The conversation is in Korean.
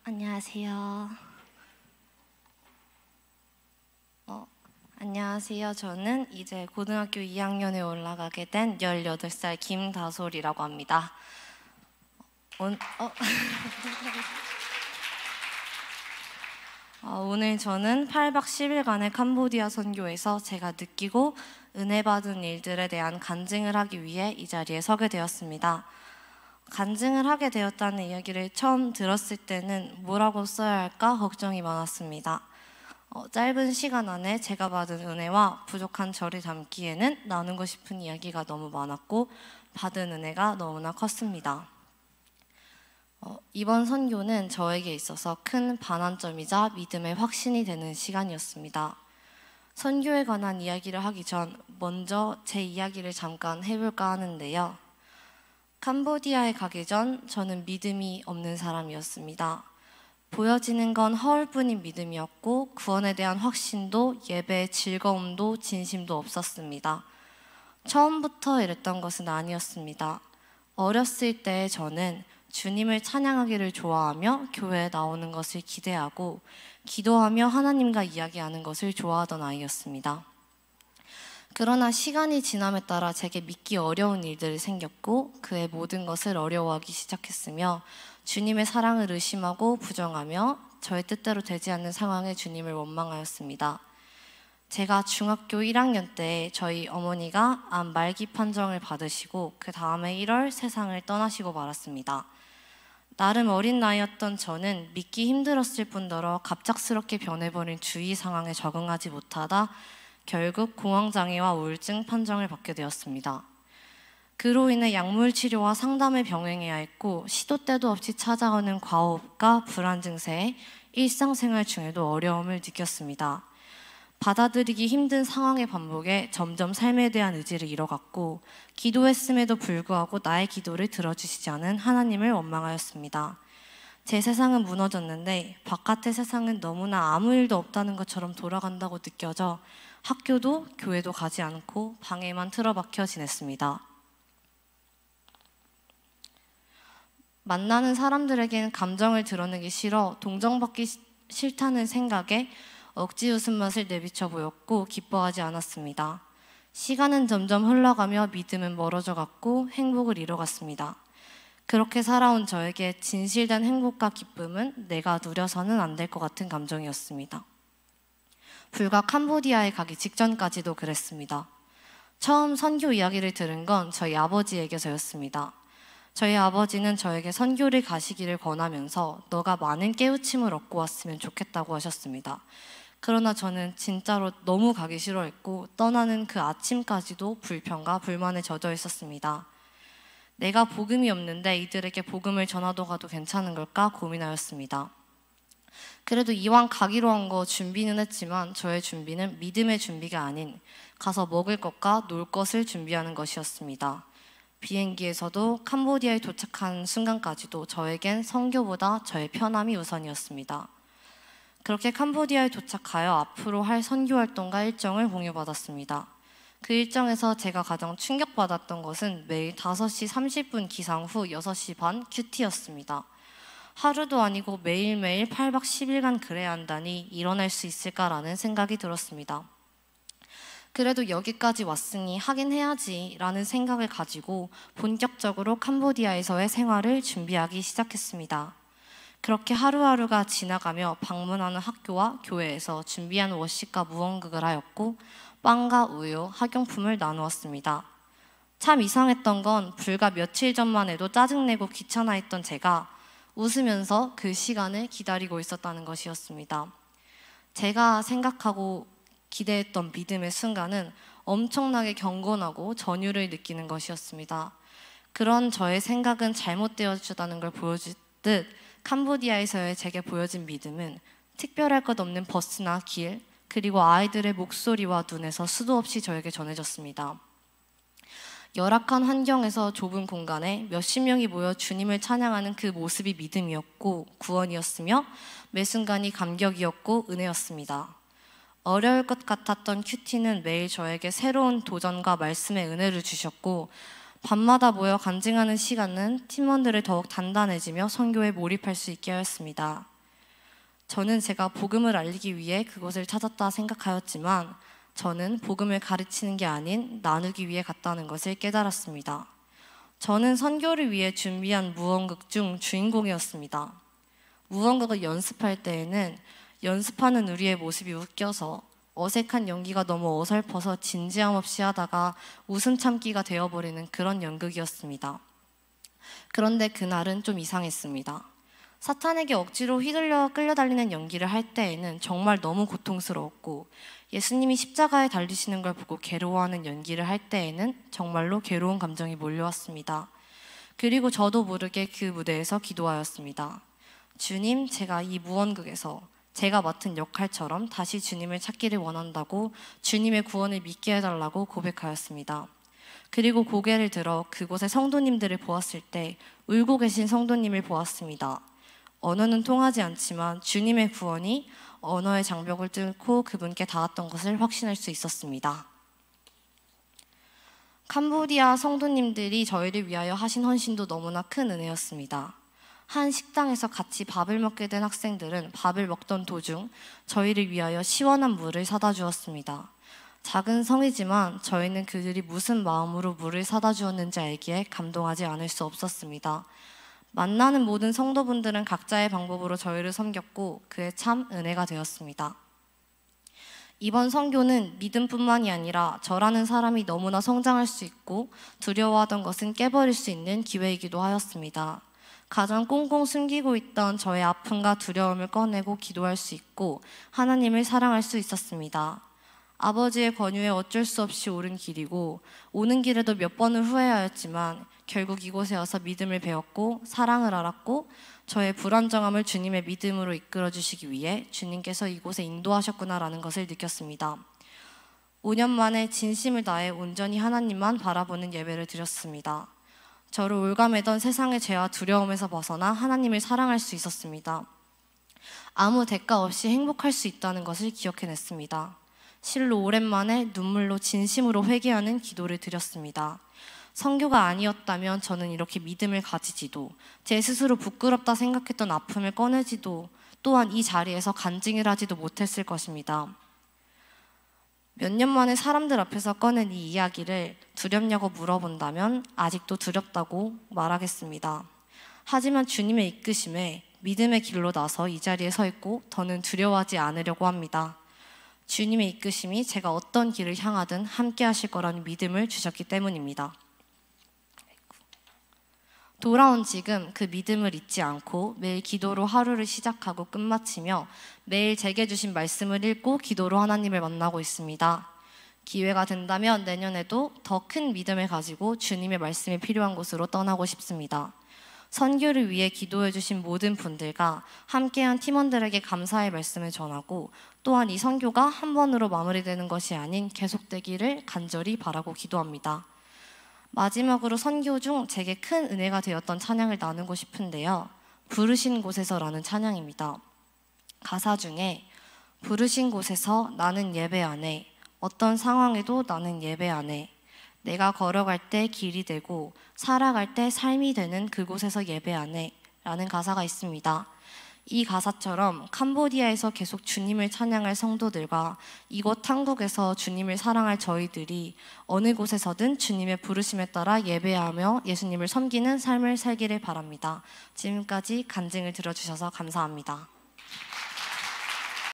안녕하세요. 안녕하세요. 저는 이제 고등학교 2학년에 올라가게 된 18살 김다솔이라고 합니다. 오늘 저는 8박 10일간의 캄보디아 선교에서 제가 느끼고 은혜 받은 일들에 대한 간증을 하기 위해 이 자리에 서게 되었습니다. 간증을 하게 되었다는 이야기를 처음 들었을 때는 뭐라고 써야 할까 걱정이 많았습니다. 짧은 시간 안에 제가 받은 은혜와 부족한 저를 담기에는 나누고 싶은 이야기가 너무 많았고 받은 은혜가 너무나 컸습니다. 이번 선교는 저에게 있어서 큰 반환점이자 믿음의 확신이 되는 시간이었습니다. 선교에 관한 이야기를 하기 전 먼저 제 이야기를 잠깐 해볼까 하는데요. 캄보디아에 가기 전 저는 믿음이 없는 사람이었습니다. 보여지는 건 허울뿐인 믿음이었고 구원에 대한 확신도 예배의 즐거움도 진심도 없었습니다. 처음부터 이랬던 것은 아니었습니다. 어렸을 때 저는 주님을 찬양하기를 좋아하며 교회에 나오는 것을 기대하고 기도하며 하나님과 이야기하는 것을 좋아하던 아이였습니다. 그러나 시간이 지남에 따라 제게 믿기 어려운 일들이 생겼고 그의 모든 것을 어려워하기 시작했으며 주님의 사랑을 의심하고 부정하며 저의 뜻대로 되지 않는 상황에 주님을 원망하였습니다. 제가 중학교 1학년 때 저희 어머니가 암 말기 판정을 받으시고 그 다음에 1월 세상을 떠나시고 말았습니다. 나름 어린 나이였던 저는 믿기 힘들었을 뿐더러 갑작스럽게 변해버린 주위 상황에 적응하지 못하다 결국 공황장애와 우울증 판정을 받게 되었습니다. 그로 인해 약물 치료와 상담을 병행해야 했고 시도 때도 없이 찾아오는 과호흡과 불안 증세에 일상생활 중에도 어려움을 느꼈습니다. 받아들이기 힘든 상황의 반복에 점점 삶에 대한 의지를 잃어갔고 기도했음에도 불구하고 나의 기도를 들어주시지 않은 하나님을 원망하였습니다. 제 세상은 무너졌는데 바깥의 세상은 너무나 아무 일도 없다는 것처럼 돌아간다고 느껴져 학교도 교회도 가지 않고 방에만 틀어박혀 지냈습니다. 만나는 사람들에겐 감정을 드러내기 싫어 동정받기 싫다는 생각에 억지 웃음 맛을 내비쳐 보였고 기뻐하지 않았습니다. 시간은 점점 흘러가며 믿음은 멀어져 갔고 행복을 잃어갔습니다. 그렇게 살아온 저에게 진실된 행복과 기쁨은 내가 누려서는 안 될 것 같은 감정이었습니다. 불과 캄보디아에 가기 직전까지도 그랬습니다. 처음 선교 이야기를 들은 건 저희 아버지에게서였습니다. 저희 아버지는 저에게 선교를 가시기를 권하면서 너가 많은 깨우침을 얻고 왔으면 좋겠다고 하셨습니다. 그러나 저는 진짜로 너무 가기 싫어했고 떠나는 그 아침까지도 불평과 불만에 젖어 있었습니다. 내가 복음이 없는데 이들에게 복음을 전하러 가도 괜찮은 걸까 고민하였습니다. 그래도 이왕 가기로 한 거 준비는 했지만 저의 준비는 믿음의 준비가 아닌 가서 먹을 것과 놀 것을 준비하는 것이었습니다. 비행기에서도 캄보디아에 도착한 순간까지도 저에겐 선교보다 저의 편함이 우선이었습니다. 그렇게 캄보디아에 도착하여 앞으로 할 선교 활동과 일정을 공유받았습니다. 그 일정에서 제가 가장 충격받았던 것은 매일 5시 30분 기상 후 6시 반 큐티였습니다. 하루도 아니고 매일매일 8박 10일간 그래야 한다니 일어날 수 있을까라는 생각이 들었습니다. 그래도 여기까지 왔으니 하긴 해야지 라는 생각을 가지고 본격적으로 캄보디아에서의 생활을 준비하기 시작했습니다. 그렇게 하루하루가 지나가며 방문하는 학교와 교회에서 준비한 워십과 무언극을 하였고 빵과 우유, 학용품을 나누었습니다. 참 이상했던 건 불과 며칠 전만 해도 짜증내고 귀찮아했던 제가 웃으면서 그 시간을 기다리고 있었다는 것이었습니다. 제가 생각하고 기대했던 믿음의 순간은 엄청나게 경건하고 전율을 느끼는 것이었습니다. 그런 저의 생각은 잘못되어주다는 걸 보여주듯 캄보디아에서의 제게 보여진 믿음은 특별할 것 없는 버스나 길, 그리고 아이들의 목소리와 눈에서 수도 없이 저에게 전해졌습니다. 열악한 환경에서 좁은 공간에 몇십 명이 모여 주님을 찬양하는 그 모습이 믿음이었고 구원이었으며 매 순간이 감격이었고 은혜였습니다. 어려울 것 같았던 큐티는 매일 저에게 새로운 도전과 말씀의 은혜를 주셨고 밤마다 모여 간증하는 시간은 팀원들을 더욱 단단해지며 선교에 몰입할 수 있게 하였습니다. 저는 제가 복음을 알리기 위해 그곳을 찾았다 생각하였지만 저는 복음을 가르치는 게 아닌 나누기 위해 갔다는 것을 깨달았습니다. 저는 선교를 위해 준비한 무언극 중 주인공이었습니다. 무언극을 연습할 때에는 연습하는 우리의 모습이 웃겨서 어색한 연기가 너무 어설퍼서 진지함 없이 하다가 웃음 참기가 되어버리는 그런 연극이었습니다. 그런데 그날은 좀 이상했습니다. 사탄에게 억지로 휘둘려 끌려달리는 연기를 할 때에는 정말 너무 고통스러웠고 예수님이 십자가에 달리시는 걸 보고 괴로워하는 연기를 할 때에는 정말로 괴로운 감정이 몰려왔습니다. 그리고 저도 모르게 그 무대에서 기도하였습니다. 주님, 제가 이 무언극에서 제가 맡은 역할처럼 다시 주님을 찾기를 원한다고 주님의 구원을 믿게 해달라고 고백하였습니다. 그리고 고개를 들어 그곳의 성도님들을 보았을 때 울고 계신 성도님을 보았습니다. 언어는 통하지 않지만 주님의 구원이 언어의 장벽을 뚫고 그분께 닿았던 것을 확신할 수 있었습니다. 캄보디아 성도님들이 저희를 위하여 하신 헌신도 너무나 큰 은혜였습니다. 한 식당에서 같이 밥을 먹게 된 학생들은 밥을 먹던 도중 저희를 위하여 시원한 물을 사다 주었습니다. 작은 성이지만 저희는 그들이 무슨 마음으로 물을 사다 주었는지 알기에 감동하지 않을 수 없었습니다. 만나는 모든 성도분들은 각자의 방법으로 저희를 섬겼고 그에 참 은혜가 되었습니다. 이번 선교는 믿음뿐만이 아니라 저라는 사람이 너무나 성장할 수 있고 두려워하던 것은 깨버릴 수 있는 기회이기도 하였습니다. 가장 꽁꽁 숨기고 있던 저의 아픔과 두려움을 꺼내고 기도할 수 있고 하나님을 사랑할 수 있었습니다. 아버지의 권유에 어쩔 수 없이 오른 길이고 오는 길에도 몇 번을 후회하였지만 결국 이곳에 와서 믿음을 배웠고 사랑을 알았고 저의 불안정함을 주님의 믿음으로 이끌어 주시기 위해 주님께서 이곳에 인도하셨구나라는 것을 느꼈습니다. 5년 만에 진심을 다해 온전히 하나님만 바라보는 예배를 드렸습니다. 저를 올가매던 세상의 죄와 두려움에서 벗어나 하나님을 사랑할 수 있었습니다. 아무 대가 없이 행복할 수 있다는 것을 기억해냈습니다. 실로 오랜만에 눈물로 진심으로 회개하는 기도를 드렸습니다. 선교가 아니었다면 저는 이렇게 믿음을 가지지도 제 스스로 부끄럽다 생각했던 아픔을 꺼내지도 또한 이 자리에서 간증을 하지도 못했을 것입니다. 몇 년 만에 사람들 앞에서 꺼낸 이 이야기를 두렵냐고 물어본다면 아직도 두렵다고 말하겠습니다. 하지만 주님의 이끄심에 믿음의 길로 나서 이 자리에 서 있고 더는 두려워하지 않으려고 합니다. 주님의 이끄심이 제가 어떤 길을 향하든 함께 하실 거라는 믿음을 주셨기 때문입니다. 돌아온 지금 그 믿음을 잊지 않고 매일 기도로 하루를 시작하고 끝마치며 매일 제게 주신 말씀을 읽고 기도로 하나님을 만나고 있습니다. 기회가 된다면 내년에도 더 큰 믿음을 가지고 주님의 말씀이 필요한 곳으로 떠나고 싶습니다. 선교를 위해 기도해 주신 모든 분들과 함께한 팀원들에게 감사의 말씀을 전하고 또한 이 선교가 한 번으로 마무리되는 것이 아닌 계속되기를 간절히 바라고 기도합니다. 마지막으로 선교 중 제게 큰 은혜가 되었던 찬양을 나누고 싶은데요. 부르신 곳에서라는 찬양입니다. 가사 중에 부르신 곳에서 나는 예배 안 해. 어떤 상황에도 나는 예배 안 해. 내가 걸어갈 때 길이 되고 살아갈 때 삶이 되는 그곳에서 예배 안 해. 라는 가사가 있습니다. 이 가사처럼 캄보디아에서 계속 주님을 찬양할 성도들과 이곳 한국에서 주님을 사랑할 저희들이 어느 곳에서든 주님의 부르심에 따라 예배하며 예수님을 섬기는 삶을 살기를 바랍니다. 지금까지 간증을 들어주셔서 감사합니다.